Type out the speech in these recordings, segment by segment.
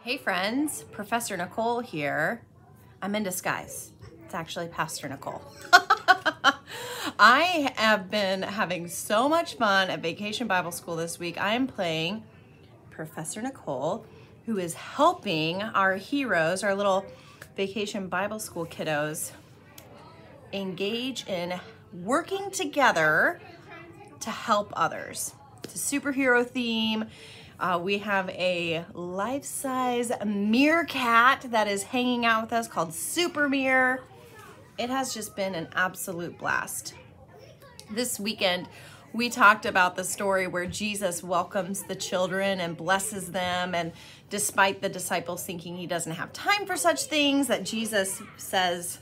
Hey friends, Professor Nicole here. I'm in disguise. It's actually Pastor Nicole. I have been having so much fun at Vacation Bible School this week. I am playing Professor Nicole, who is helping our heroes, our little Vacation Bible School kiddos, engage in working together to help others. It's a superhero theme. We have a life-size meerkat that is hanging out with us called Super Mirror. It has just been an absolute blast. This weekend, we talked about the story where Jesus welcomes the children and blesses them, and despite the disciples thinking he doesn't have time for such things, that Jesus says,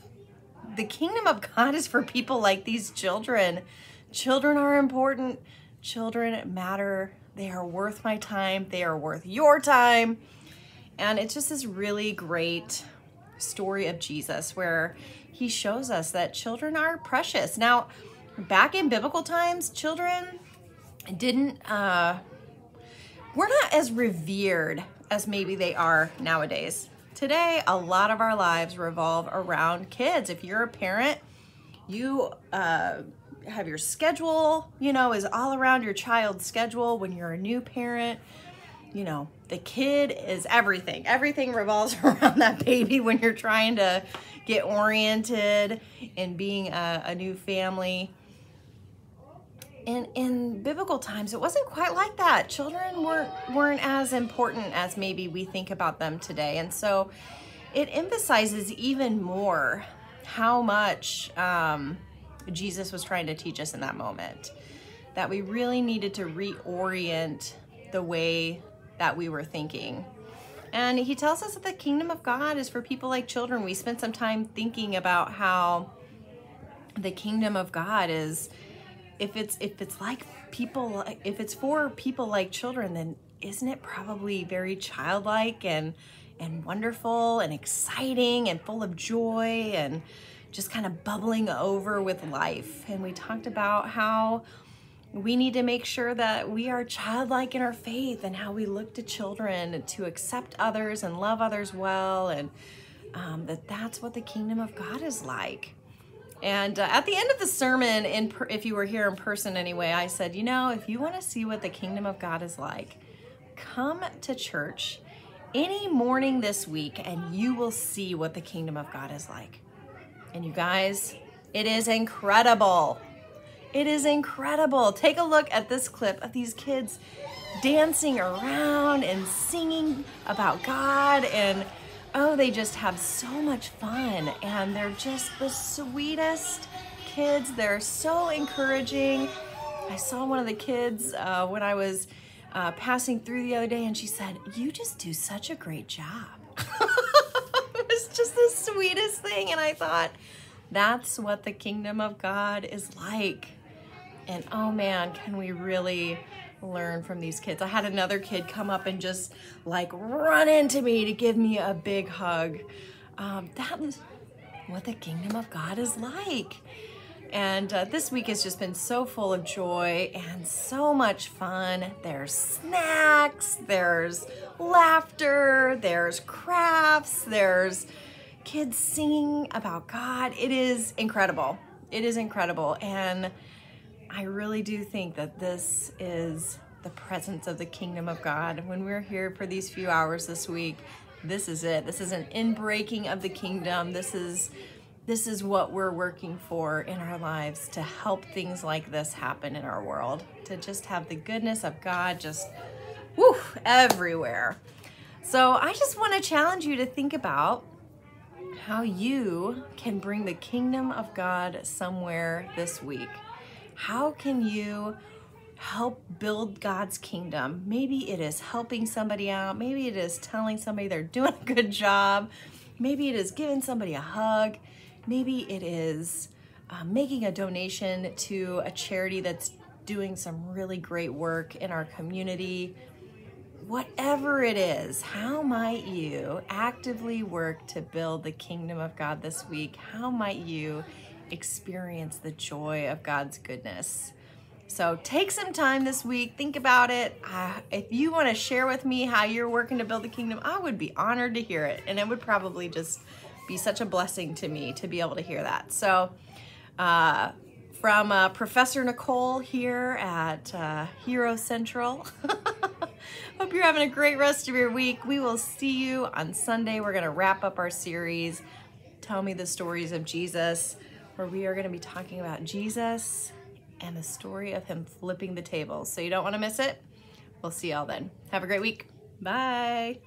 the kingdom of God is for people like these children. Children are important. Children matter. They are worth my time. They are worth your time. And it's just this really great story of Jesus where he shows us that children are precious. Now, back in biblical times, children were not as revered as maybe they are nowadays. Today, a lot of our lives revolve around kids. If you're a parent, you have your schedule, is all around your child's schedule. When you're a new parent, the kid is everything. Everything revolves around that baby when you're trying to get oriented in being a new family. And in biblical times, it wasn't quite like that. Children weren't as important as maybe we think about them today. And so it emphasizes even more how much Jesus was trying to teach us in that moment, that we really needed to reorient the way that we were thinking. And he tells us that the kingdom of God is for people like children. We spent some time thinking about how the kingdom of God is, if it's for people like children, then isn't it probably very childlike and wonderful and exciting and full of joy and just kind of bubbling over with life. And we talked about how we need to make sure that we are childlike in our faith and how we look to children to accept others and love others well, and that's what the kingdom of God is like. And at the end of the sermon, if you were here in person anyway, I said, if you want to see what the kingdom of God is like, come to church any morning this week and you will see what the kingdom of God is like. And you guys, it is incredible. It is incredible. Take a look at this clip of these kids dancing around and singing about God, and they just have so much fun, and they're just the sweetest kids. They're so encouraging. I saw one of the kids when I was passing through the other day, and she said, "You just do such a great job." It was just the sweetest thing, and I thought, that's what the kingdom of God is like. And oh man, can we really learn from these kids. I had another kid come up and just run into me to give me a big hug. That is what the kingdom of God is like. And this week has just been so full of joy and so much fun. There's snacks, there's laughter, there's crafts, there's kids singing about God. It is incredible. It is incredible. And I really do think that this is the presence of the kingdom of God. When we're here for these few hours this week, this is it. This is an inbreaking of the kingdom. This is what we're working for in our lives, to help things like this happen in our world, to just have the goodness of God just everywhere. So I just want to challenge you to think about how you can bring the kingdom of God somewhere this week. How can you help build God's kingdom? Maybe it is helping somebody out. Maybe it is telling somebody they're doing a good job. Maybe it is giving somebody a hug. Maybe it is making a donation to a charity that's doing some really great work in our community. Whatever it is, how might you actively work to build the kingdom of God this week? How might you experience the joy of God's goodness? So take some time this week, think about it. If you want to share with me how you're working to build the kingdom, I would be honored to hear it. And it would probably just be such a blessing to me to be able to hear that. So from Professor Nicole here at Hero Central, hope you're having a great rest of your week. We will see you on Sunday. We're going to wrap up our series, Tell Me the Stories of Jesus, where we are going to be talking about Jesus and the story of him flipping the tables. So you don't want to miss it. We'll see y'all then. Have a great week. Bye.